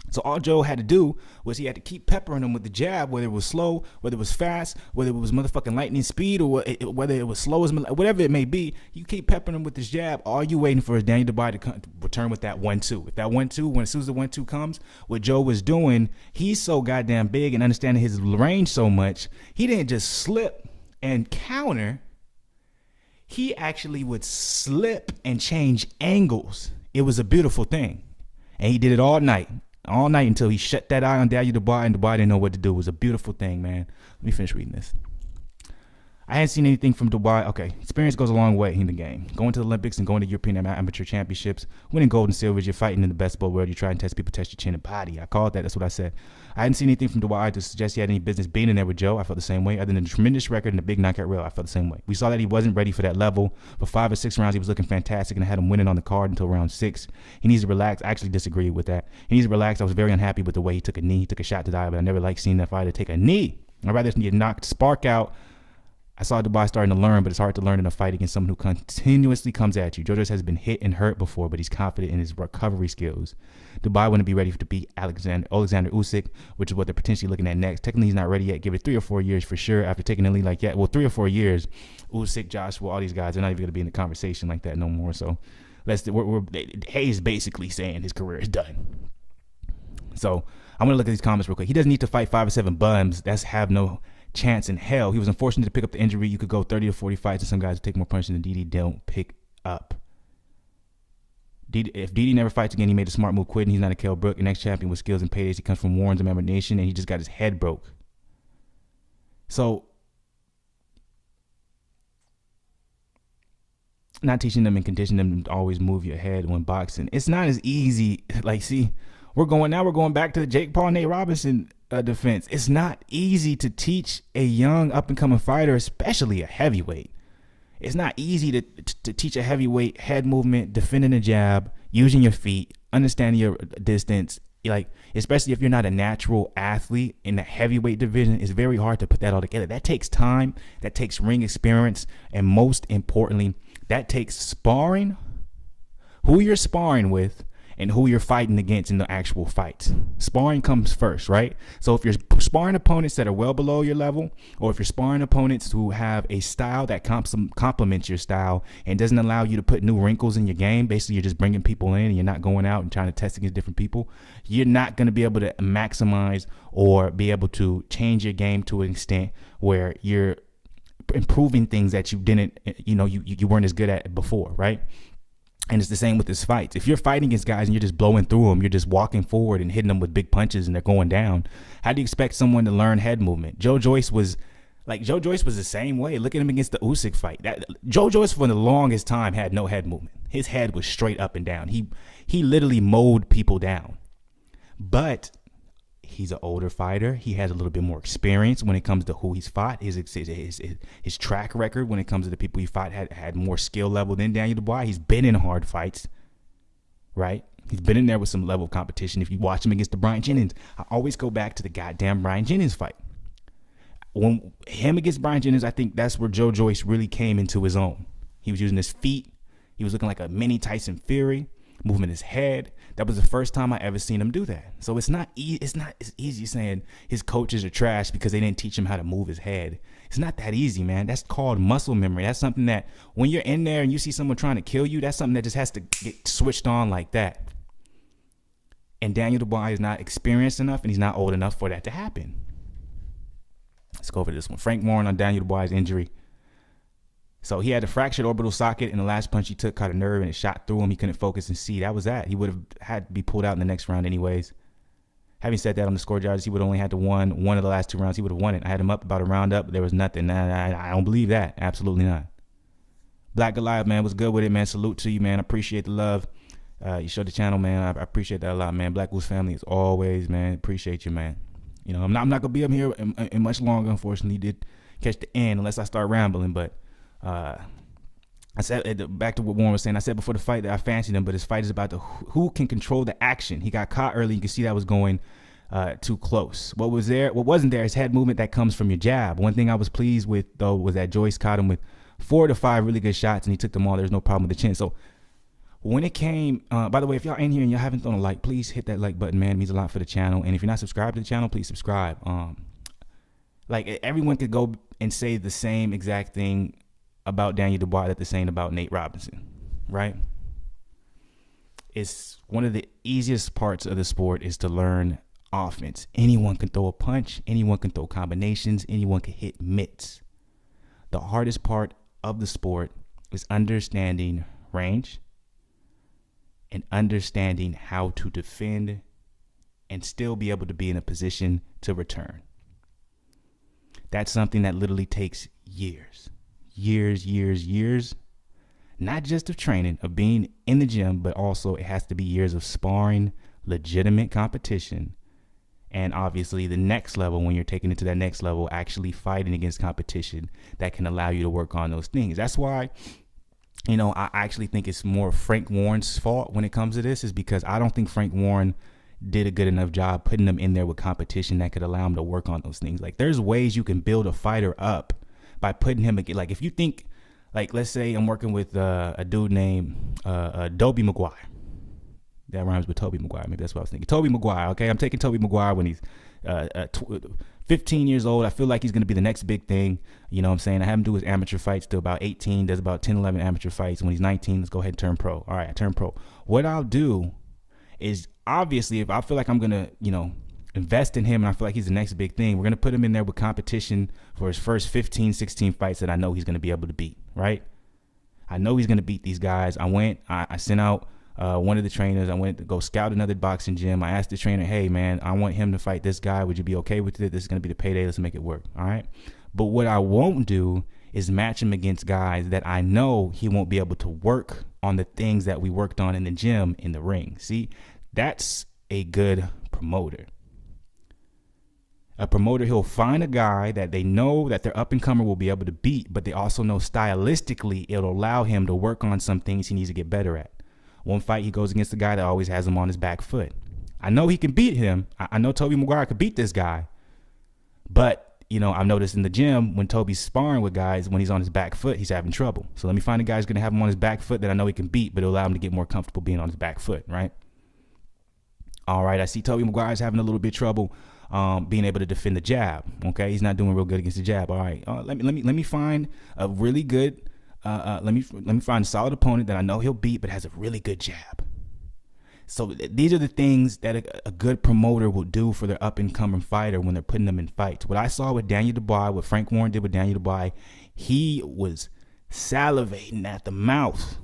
So all Joe had to do was he had to keep peppering him with the jab, whether it was slow, whether it was fast, whether it was motherfucking lightning speed, or whether it was slow as whatever it may be. You keep peppering him with this jab. All you waiting for is Daniel Dubois to return with that 1-2. If that 1-2, as soon as the 1-2 comes, what Joe was doing, he's so goddamn big and understanding his range so much, he didn't just slip and counter. He actually would slip and change angles. It was a beautiful thing, and he did it all night until he shut that eye on Daniel Dubois, and Dubois didn't know what to do. It was a beautiful thing, man. Let me finish reading this. I hadn't seen anything from Dubois. Okay, experience goes a long way in the game. Going to the Olympics and going to European Amateur Championships, winning gold and silver, you're fighting in the best bowl world. You try and test people, test your chin and body. I called that. That's what I said. I hadn't seen anything from Dubois to suggest he had any business being in there with Joe. I felt the same way. Other than the tremendous record and the big knockout reel, I felt the same way. We saw that he wasn't ready for that level. For 5 or 6 rounds, he was looking fantastic, and I had him winning on the card until round 6. He needs to relax. I actually disagree with that. He needs to relax. I was very unhappy with the way he took a knee. He took a shot to the eye, but I never liked seeing that fighter take a knee. I'd rather get knocked, spark out. I saw Dubois starting to learn, but it's hard to learn in a fight against someone who continuously comes at you. Jojo's has been hit and hurt before, but he's confident in his recovery skills. Dubois wouldn't be ready to beat Alexander Usyk, which is what they're potentially looking at next. Technically, he's not ready yet. Give it 3 or 4 years for sure. After taking a lead like that, 3 or 4 years, Usyk, Joshua, all these guys, they're not even going to be in the conversation like that no more. So Hayes basically saying his career is done. So I'm going to look at these comments real quick. He doesn't need to fight 5 or 7 bums. That's have no chance in hell. He was unfortunate to pick up the injury. You could go 30 to 40 fights, and some guys will take more punches than DD don't pick up. If DD never fights again, he made a smart move quitting. He's not a Kell Brook, an ex-champion with skills and paydays. He comes from Warren's Amendment Nation, and he just got his head broke. So, not teaching them and conditioning them to always move your head when boxing. It's not as easy. Like, see, we're going back to the Jake Paul, Nate Robinson defense. It's not easy to teach a young up-and-coming fighter, especially a heavyweight. It's not easy to teach a heavyweight head movement, defending a jab, using your feet, understanding your distance. like, especially if you're not a natural athlete in the heavyweight division, it's very hard to put that all together. That takes time, that takes ring experience, and most importantly, that takes sparring, who you're sparring with, and who you're fighting against in the actual fights. Sparring comes first, right? So if you're sparring opponents that are well below your level, or if you're sparring opponents who have a style that complements your style and doesn't allow you to put new wrinkles in your game, basically you're just bringing people in and you're not going out and trying to test against different people, you're not going to be able to maximize or be able to change your game to an extent where you're improving things that you didn't, you weren't as good at before, right? And it's the same with his fights. If you're fighting against guys and you're just blowing through them, you're just walking forward and hitting them with big punches and they're going down, how do you expect someone to learn head movement? Joe Joyce was the same way. Look at him against the Usyk fight. Joe Joyce for the longest time had no head movement. His head was straight up and down. He literally mowed people down. But he's an older fighter. He has a little bit more experience when it comes to who he's fought. His track record when it comes to the people he fought had more skill level than Daniel Dubois. He's been in hard fights, right? He's been in there with some level of competition. If you watch him against the Brian Jennings, I always go back to the goddamn Brian Jennings fight. When him against Brian Jennings, I think that's where Joe Joyce really came into his own. He was using his feet. He was looking like a mini Tyson Fury, moving his head. That was the first time I ever seen him do that. So it's not as easy saying his coaches are trash because they didn't teach him how to move his head. It's not that easy, man. That's called muscle memory. That's something that when you're in there and you see someone trying to kill you, that's something that just has to get switched on like that. And Daniel Dubois is not experienced enough and he's not old enough for that to happen. Let's go over this one. Frank Warren on Daniel Dubois' injury. So he had a fractured orbital socket, and the last punch he took caught a nerve, and it shot through him. He couldn't focus and see. That was that. He would have had to be pulled out in the next round anyways. Having said that, on the score judges, he would only had to won one of the last two rounds. He would have won it. I had him up about a round up, but there was nothing. I don't believe that. Absolutely not. Black Goliath, man, was good with it, man. Salute to you, man. I appreciate the love. You showed the channel, man. I appreciate that a lot, man. Black Goose family is always, man. Appreciate you, man. You know, I'm not gonna be up here in much longer. Unfortunately, did catch the end unless I start rambling, but. I said back to what Warren was saying. I said before the fight that I fancied him, but his fight is about who can control the action. He got caught early. You can see that was going too close. What wasn't there is head movement that comes from your jab. One thing I was pleased with though was that Joyce caught him with 4 to 5 really good shots, and he took them all. There's no problem with the chin. So when it came, by the way, if y'all in here and y'all haven't thrown a like, please hit that like button, man. It means a lot for the channel. And if you're not subscribed to the channel, please subscribe. Like everyone could go and say the same exact thing about Daniel Dubois that they're saying about Nate Robinson, right? It's one of the easiest parts of the sport is to learn offense. Anyone can throw a punch, anyone can throw combinations, anyone can hit mitts. The hardest part of the sport is understanding range and understanding how to defend and still be able to be in a position to return. That's something that literally takes years. Not just of training, of being in the gym, but also it has to be years of sparring, legitimate competition, and obviously the next level, when you're taking it to that next level, actually fighting against competition that can allow you to work on those things. That's why, you know, I actually think it's more Frank Warren's fault when it comes to this, is because I don't think Frank Warren did a good enough job putting them in there with competition that could allow him to work on those things. Like, there's ways you can build a fighter up by putting him, like, if you think, like, let's say I'm working with a dude named Dobie Maguire. That rhymes with Toby Maguire. Maybe that's what I was thinking. Toby Maguire, okay? I'm taking Toby Maguire when he's 15 years old. I feel like he's going to be the next big thing. You know what I'm saying? I have him do his amateur fights till about 18. Does about 10, 11 amateur fights. When he's 19, let's go ahead and turn pro. All right, I turn pro. What I'll do is, obviously, if I feel like I'm going to, you know, invest in him and I feel like he's the next big thing, we're going to put him in there with competition for his first 15, 16 fights that I know he's going to be able to beat, right? I know he's going to beat these guys. I sent out one of the trainers. I went to go scout another boxing gym. I asked the trainer, hey, man, I want him to fight this guy. Would you be okay with it? This is going to be the payday. Let's make it work, all right? But what I won't do is match him against guys that I know he won't be able to work on the things that we worked on in the gym in the ring. See, that's a good promoter. A promoter, he'll find a guy that they know that their up-and-comer will be able to beat, but they also know stylistically it'll allow him to work on some things he needs to get better at. One fight, he goes against a guy that always has him on his back foot. I know he can beat him. I know Toby Maguire could beat this guy. But, you know, I've noticed in the gym when Toby's sparring with guys, when he's on his back foot, he's having trouble. So let me find a guy who's going to have him on his back foot that I know he can beat, but it'll allow him to get more comfortable being on his back foot, right? All right, I see Toby Maguire's having a little bit of trouble being able to defend the jab. Okay, he's not doing real good against the jab. All right, let me find a really good let me find a solid opponent that I know he'll beat, but has a really good jab. So these are the things that a good promoter will do for their up and coming fighter when they're putting them in fights. What I saw with Daniel Dubois, what Frank Warren did with Daniel Dubois, he was salivating at the mouth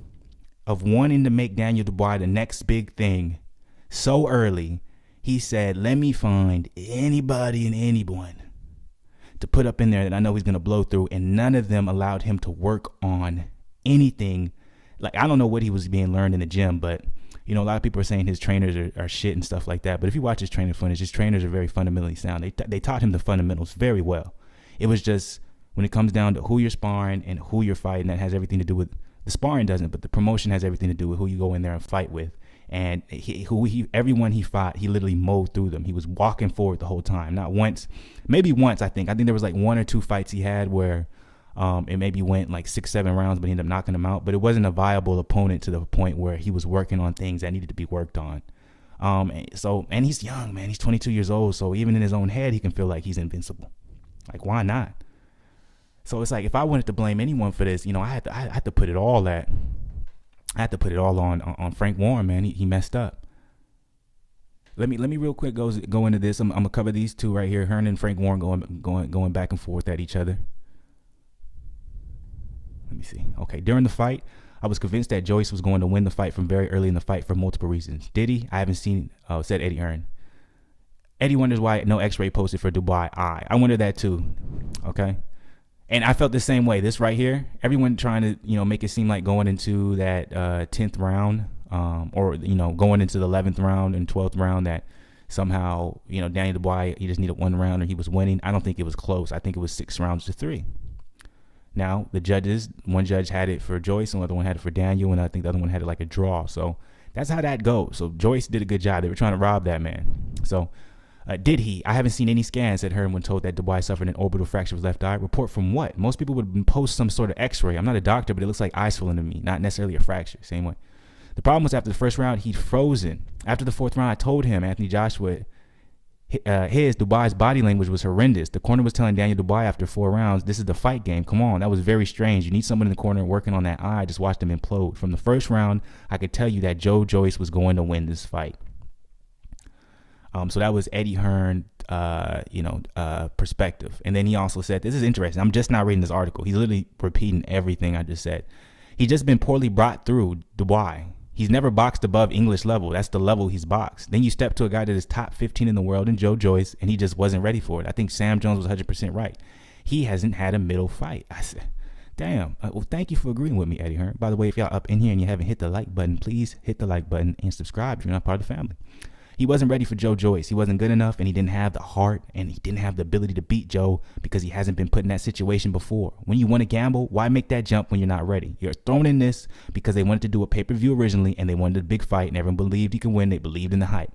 of wanting to make Daniel Dubois the next big thing so early. He said, let me find anybody and anyone to put up in there that I know he's going to blow through. And none of them allowed him to work on anything. Like, I don't know what he was being learned in the gym, but, you know, a lot of people are saying his trainers are shit and stuff like that. But if you watch his training footage, his trainers are very fundamentally sound. They taught him the fundamentals very well. It was just when it comes down to who you're sparring and who you're fighting, that has everything to do with the sparring doesn't, but the promotion has everything to do with who you go in there and fight with. And everyone he fought, he literally mowed through them. He was walking forward the whole time. Not once, maybe once, I think there was like 1 or 2 fights he had where it maybe went like 6-7 rounds, but he ended up knocking him out. But it wasn't a viable opponent to the point where he was working on things that needed to be worked on. And he's young, man. He's 22 years old. So even in his own head, he can feel like he's invincible. Like, why not? So it's like, if I wanted to blame anyone for this, you know, I had to put it all on Frank Warren, man. He messed up. Let me real quick go into this. I'm gonna cover these two right here. Hearn and Frank Warren going back and forth at each other. Let me see. Okay, during the fight, I was convinced that Joyce was going to win the fight from very early in the fight for multiple reasons. Did he? I haven't seen. Said Eddie Hearn. Eddie wonders why no X-ray posted for Dubois. I wonder that too. Okay. And I felt the same way. This right here, everyone trying to, you know, make it seem like going into that 10th round or, you know, going into the 11th round and 12th round that somehow, you know, Daniel Dubois, he just needed 1 round or he was winning. I don't think it was close. I think it was 6 rounds to 3. Now, the judges, one judge had it for Joyce, another one had it for Daniel, and I think the other one had it like a draw. So that's how that goes. So Joyce did a good job. They were trying to rob that man. So did he? I haven't seen any scans, said Hearn when told that Dubois suffered an orbital fracture of his left eye. Report from what? Most people would post some sort of x-ray. I'm not a doctor, but it looks like eye swelling to me, not necessarily a fracture. Same way. The problem was after the first round, he'd frozen. After the 4th round, I told him, Anthony Joshua, Dubois' body language was horrendous. The corner was telling Daniel Dubois after 4 rounds, this is the fight game. Come on. That was very strange. You need someone in the corner working on that eye. I just watched him implode. From the first round, I could tell you that Joe Joyce was going to win this fight. So that was Eddie Hearn, perspective. And then he also said, this is interesting. I'm just not reading this article. He's literally repeating everything I just said. He's just been poorly brought through, Dubois. He's never boxed above English level. That's the level he's boxed. Then you step to a guy that is top 15 in the world in Joe Joyce, and he just wasn't ready for it. I think Sam Jones was 100% right. He hasn't had a middle fight. I said, damn. Well, thank you for agreeing with me, Eddie Hearn. By the way, if y'all up in here and you haven't hit the like button, please hit the like button and subscribe if you're not part of the family. He wasn't ready for Joe Joyce. He wasn't good enough, and he didn't have the heart, and he didn't have the ability to beat Joe because he hasn't been put in that situation before. When you want to gamble, why make that jump when you're not ready? You're thrown in this because they wanted to do a pay-per-view originally, and they wanted a big fight, and everyone believed he could win. They believed in the hype.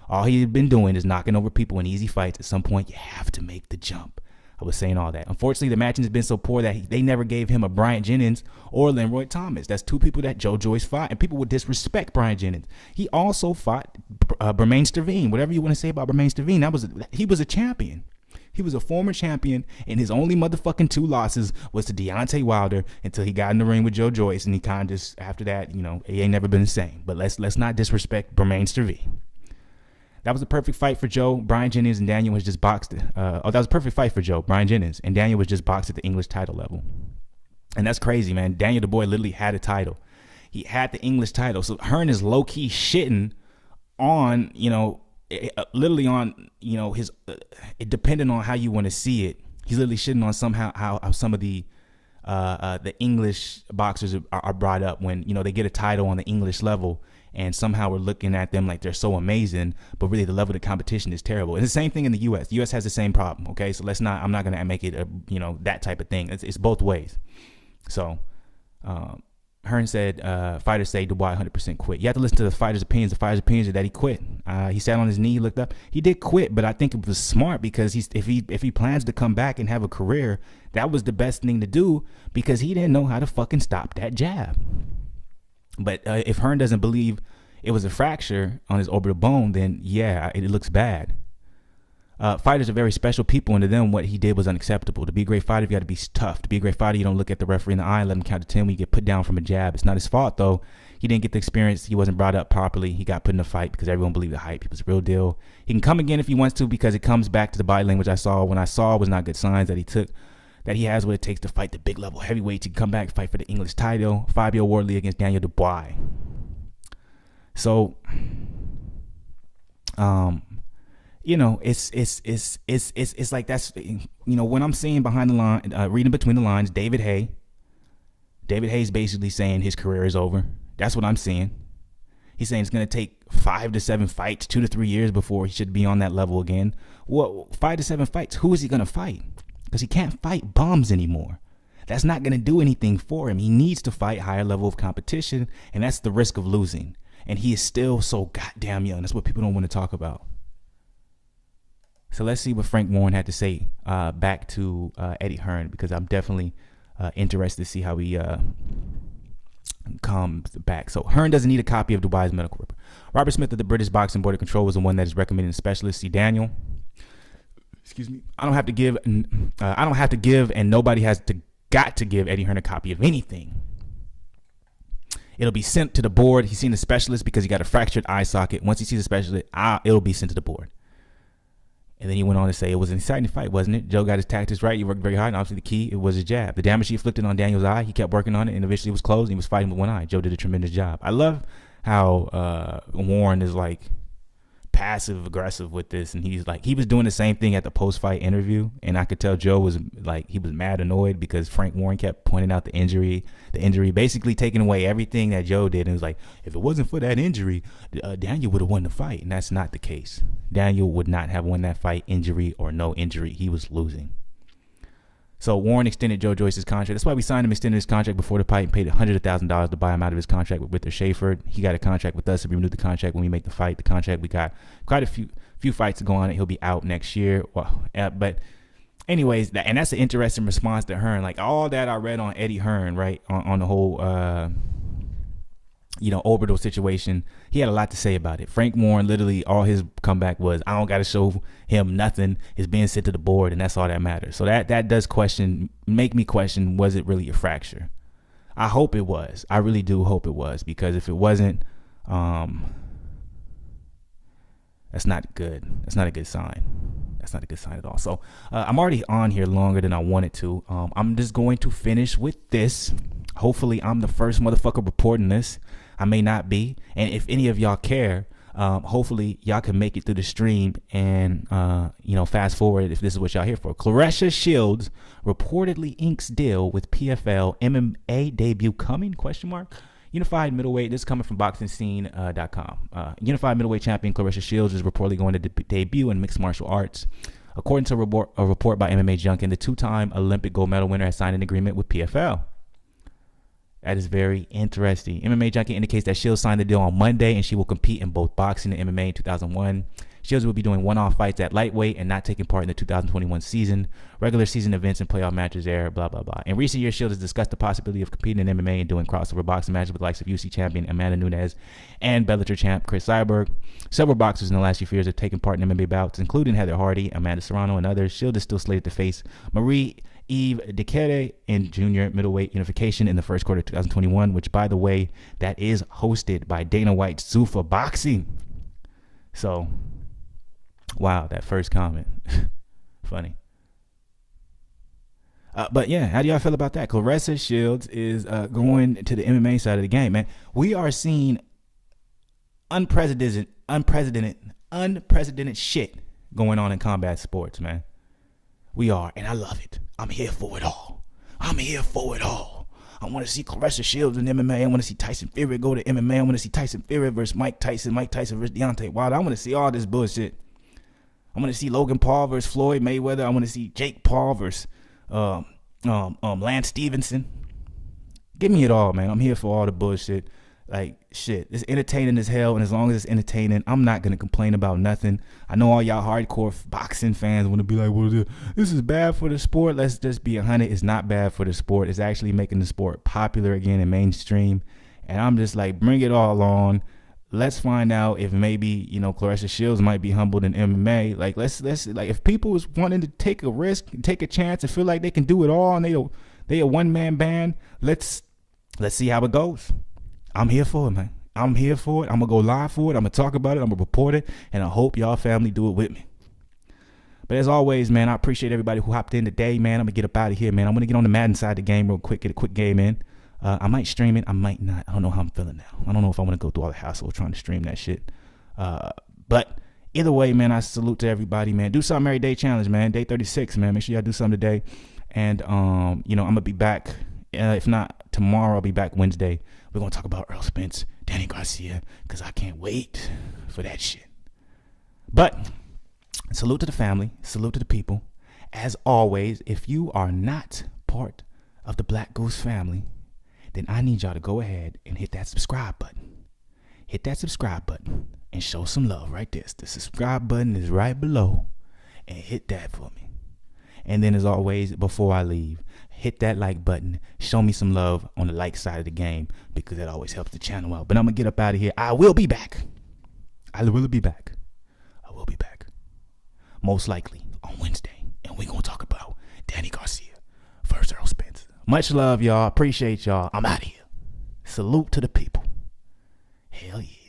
All he had been doing is knocking over people in easy fights. At some point, you have to make the jump. I was saying all that. Unfortunately, the matching has been so poor that they never gave him a Bryant Jennings or Leroy Thomas. That's 2 people that Joe Joyce fought, and people would disrespect Bryant Jennings. He also fought Bermain Sterveen. Whatever you want to say about Bermain Sterveen, he was a champion. He was a former champion, and his only motherfucking 2 losses was to Deontay Wilder until he got in the ring with Joe Joyce, and he kind of just, after that, you know, he ain't never been the same. But let's not disrespect Bermain Sterveen. That was a perfect fight for Joe. Brian Jennings and Daniel was just boxed. That was a perfect fight for Joe. Brian Jennings and Daniel was just boxed at the English title level. And that's crazy, man. Daniel Dubois literally had a title. He had the English title. So Hearn is low-key shitting on, you know, literally on, you know, his, it depending on how you want to see it. He's literally shitting on somehow how some of the English boxers are brought up when, you know, they get a title on the English level. And somehow we're looking at them like they're so amazing, but really the level of the competition is terrible. It's the same thing in the U.S. The U.S. has the same problem, okay? So I'm not going to make it, that type of thing. It's both ways. So Hearn said fighters say Dubois 100% quit. You have to listen to the fighter's opinions. The fighter's opinions are that he quit. He sat on his knee, looked up. He did quit, but I think it was smart because if he plans to come back and have a career, that was the best thing to do because he didn't know how to fucking stop that jab. But if Hearn doesn't believe it was a fracture on his orbital bone, then yeah, it looks bad. Fighters are very special people, and to them, what he did was unacceptable. To be a great fighter, you got to be tough. To be a great fighter, you don't look at the referee in the eye and let him count to 10 when you get put down from a jab. It's not his fault, though. He didn't get the experience. He wasn't brought up properly. He got put in a fight because everyone believed the hype. He was a real deal. He can come again if he wants to because it comes back to the body language I saw. When I saw was not good signs that he has what it takes to fight the big level heavyweights. He can come back, fight for the English title, 5-year award league against Daniel Dubois. So, it's like that's, when I'm seeing behind the line, reading between the lines, David Hayes basically saying his career is over. That's what I'm seeing. He's saying it's going to take 5 to 7 fights, 2 to 3 years before he should be on that level again. Well, 5 to 7 fights, who is he going to fight? Because he can't fight bums anymore. That's not going to do anything for him. He needs to fight higher level of competition, and that's the risk of losing. And he is still so goddamn young. That's what people don't want to talk about. So let's see what Frank Warren had to say back to Eddie Hearn, because I'm definitely interested to see how he comes back. So Hearn doesn't need a copy of Dubois' medical report. Robert Smith of the British Boxing Board of Control was the one that is recommending a specialist. See Daniel. Excuse me. I don't have to give, and nobody has got to give Eddie Hearn a copy of anything. It'll be sent to the board. He's seen a specialist because he got a fractured eye socket. Once he sees a specialist, it'll be sent to the board. And then he went on to say it was an exciting fight, wasn't it? Joe got his tactics right. He worked very hard. And obviously the key, it was his jab. The damage he inflicted on Daniel's eye, he kept working on it, and eventually it was closed. And he was fighting with one eye. Joe did a tremendous job. I love how Warren is like passive aggressive with this, and he's like, he was doing the same thing at the post-fight interview, and I could tell Joe was like, he was mad annoyed because Frank Warren kept pointing out the injury, basically taking away everything that Joe did, and it was like, if it wasn't for that injury, Daniel would have won the fight. And that's not the case. Daniel would not have won that fight, injury or no injury. He was losing. So Warren extended Joe Joyce's contract. That's why we signed him, extended his contract before the fight, and paid $100,000 to buy him out of his contract with Victor Schaefer. He got a contract with us. If we renewed the contract when we make the fight, the contract, we got quite a few fights to go on it. He'll be out next year. Well, but anyways, and that's an interesting response to Hearn. Like all that I read on Eddie Hearn, right, on the whole, orbital situation, he had a lot to say about it. Frank Warren, literally all his comeback was, I don't got to show him nothing. It's being sent to the board, and that's all that matters. So that does make me question, was it really a fracture? I hope it was. I really do hope it was, because if it wasn't, that's not good. That's not a good sign. That's not a good sign at all. So I'm already on here longer than I wanted to. I'm just going to finish with this. Hopefully I'm the first motherfucker reporting this. I may not be. And if any of y'all care, hopefully y'all can make it through the stream and, fast forward if this is what y'all here for. Claressa Shields reportedly inks deal with PFL MMA debut coming, ? Unified middleweight, this is coming from BoxingScene.com. Unified middleweight champion Claressa Shields is reportedly going to debut in mixed martial arts. According to a report by MMA Junkie, the 2-time Olympic gold medal winner has signed an agreement with PFL. That is very interesting. MMA Junkie indicates that Shields signed the deal on Monday, and she will compete in both boxing and MMA in 2001. Shields will be doing one-off fights at lightweight and not taking part in the 2021 season. Regular season events and playoff matches there, blah, blah, blah. In recent years, Shields has discussed the possibility of competing in MMA and doing crossover boxing matches with the likes of UFC champion Amanda Nunes and Bellator champ Chris Cyborg. Several boxers in the last few years have taken part in MMA bouts, including Heather Hardy, Amanda Serrano, and others. Shields is still slated to face Marie-Eve Diquere in junior middleweight unification in the first quarter of 2021, which, by the way, that is hosted by Dana White's Zuffa Boxing. So, wow, that first comment. Funny. But yeah, how do y'all feel about that? Claressa Shields is going to the MMA side of the game, man. We are seeing unprecedented shit going on in combat sports, man. We are, and I love it. I'm here for it all. I want to see Claressa Shields in MMA. I want to see Tyson Fury go to MMA. I want to see Tyson Fury versus Mike Tyson versus Deontay Wilder. I want to see all this bullshit. I want to see Logan Paul versus Floyd Mayweather. I want to see Jake Paul versus Lance Stevenson. Give me it all, man. I'm here for all the bullshit. Like, shit, it's entertaining as hell, and as long as it's entertaining, I'm not gonna complain about nothing. I know all y'all hardcore boxing fans want to be like, well, this is bad for the sport. Let's just be 100. It's not bad for the sport. It's actually making the sport popular again and mainstream. And I'm just like, bring it all on. Let's find out if maybe, Claressa Shields might be humbled in MMA. Like, let's like, if people is wanting to take a risk, take a chance, and feel like they can do it all, and they a one-man band, let's see how it goes. I'm here for it, man. I'm here for it. I'm going to go live for it. I'm going to talk about it. I'm going to report it. And I hope y'all family do it with me. But as always, man, I appreciate everybody who hopped in today, man. I'm going to get up out of here, man. I'm going to get on the Madden side of the game real quick, get a quick game in. I might stream it. I might not. I don't know how I'm feeling now. I don't know if I want to go through all the hassle of trying to stream that shit. But either way, man, I salute to everybody, man. Do something every day challenge, man. Day 36, man. Make sure y'all do something today. And, I'm going to be back. If not tomorrow, I'll be back Wednesday. We're going to talk about Earl Spence, Danny Garcia, because I can't wait for that shit. But salute to the family. Salute to the people. As always, if you are not part of the Black Goose family, then I need y'all to go ahead and hit that subscribe button. Hit that subscribe button and show some love right there. The subscribe button is right below. And hit that for me. And then as always, before I leave, hit that like button. Show me some love on the like side of the game because that always helps the channel out. But I'm going to get up out of here. I will be back. I will be back. Most likely on Wednesday. And we're going to talk about Danny Garcia versus Earl Spence. Much love, y'all. Appreciate y'all. I'm out of here. Salute to the people. Hell yeah.